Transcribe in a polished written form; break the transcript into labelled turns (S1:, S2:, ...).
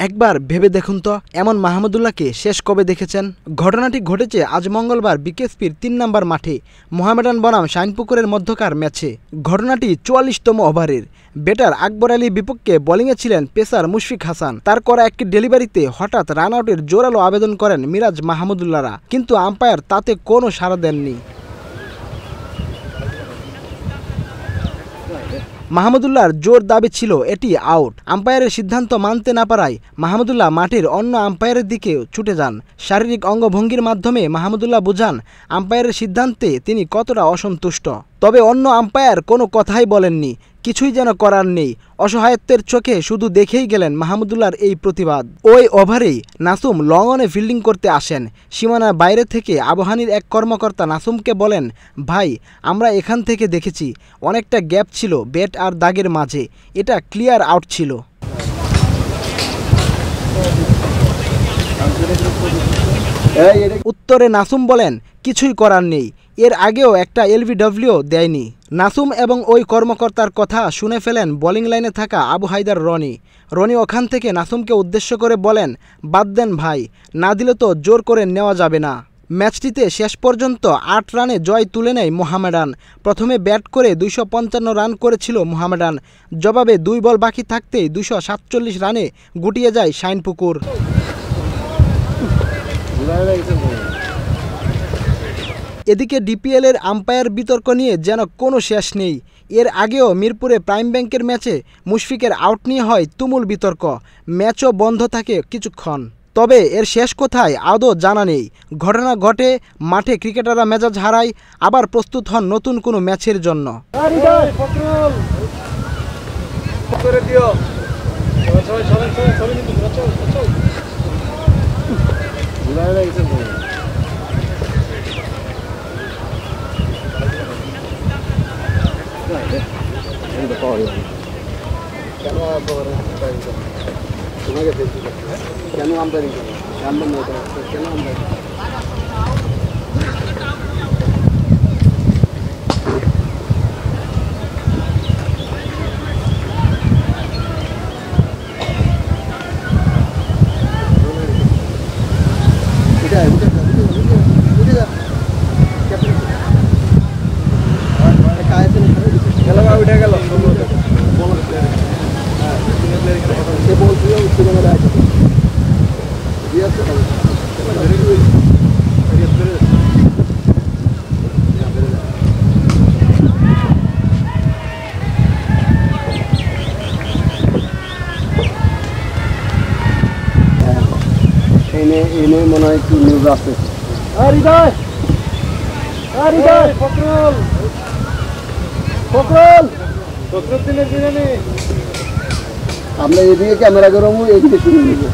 S1: একবার ভেবে দেখুন তো, এমন মাহমুদুল্লাহকে শেষ কবে দেখেছেন? ঘটনাটি ঘটেছে আজ মঙ্গলবার বিকেএসপির ৩ নম্বর মাঠে মোহামেডান বনাম শাইনপুকুরের মধ্যকার ম্যাচে। ঘটনাটি ৪৪তম ওভারের। ব্যাটার আকবর আলীর বিপক্ষে বোলিংয়ে ছিলেন পেসার মুশফিক হাসান। তার করা একটি ডেলিভারিতে হঠাৎ রান আউটের জোরালো আবেদন করেন মিরাজ মাহমুদুল্লাহরা, কিন্তু আম্পায়ার তাতে কোনো সাড়া দেননি। মাহমুদুল্লাহর জোর দাবি ছিল এটি আউট। আম্পায়ারের সিদ্ধান্ত মানতে না পারায় মাহমুদুল্লাহ মাঠের অন্য আম্পায়ারের দিকে ছুটে যান। শারীরিক অঙ্গভঙ্গির মাধ্যমে মাহমুদুল্লাহ বুঝান আম্পায়ারের সিদ্ধান্তে তিনি কতটা অসন্তুষ্ট। তবে অন্য আম্পায়ার কোনো কথাই বলেননি, কিছুই যেন করার নেই। অসহায়ত্বের চোখে শুধু দেখেই গেলেন মাহমুদুল্লাহর এই প্রতিবাদ। ওই ওভারেই নাসুম লং অনে ফিল্ডিং করতে আসেন। সীমানার বাইরে থেকে আবহানীর এক কর্মকর্তা নাসুমকে বলেন, ভাই, আমরা এখান থেকে দেখেছি অনেকটা গ্যাপ ছিল ব্যাট আর দাগের মাঝে, এটা ক্লিয়ার আউট ছিল। উত্তরে নাসুম বলেন, কিছুই করার নেই, এর আগেও একটা এলবিডব্লিউ দেয়নি। নাসুম এবং ওই কর্মকর্তার কথা শুনে ফেলেন বোলিং লাইনে থাকা আবু হায়দার রনি ওখান থেকে নাসুমকে উদ্দেশ্য করে বলেন, বাদ দেন ভাই, না দিলে তো জোর করে নেওয়া যাবে না। ম্যাচটিতে শেষ পর্যন্ত ৮ রানে জয় তুলে নেয় মোহামেডান। প্রথমে ব্যাট করে ২৫৫ রান করেছিল মোহামেডান। জবাবে ২ বল বাকি থাকতেই ২৪৭ রানে গুটিয়ে যায় শাইনপুকুর। এদিকে ডিপিএলের আম্পায়ার বিতর্ক নিয়ে যেন কোনো শেষ নেই। এর আগেও মিরপুরে প্রাইম ব্যাংকের ম্যাচে মুশফিকের আউট নিয়ে হয় তুমুল বিতর্ক। ম্যাচও বন্ধ থাকে কিছুক্ষণ। তবে এর শেষ কোথায় আদৌ জানা নেই। ঘটনা ঘটে মাঠে, ক্রিকেটাররা মেজাজ হারায়, আবার প্রস্তুত হন নতুন কোনো ম্যাচের জন্য।
S2: কেন আমদানি কেন আমদানি উঠে গেল এনে মনে হয় কি নিউজ আছে। আমরা এদিকে ক্যামেরা করবো, এদিকে শুনে নেবো।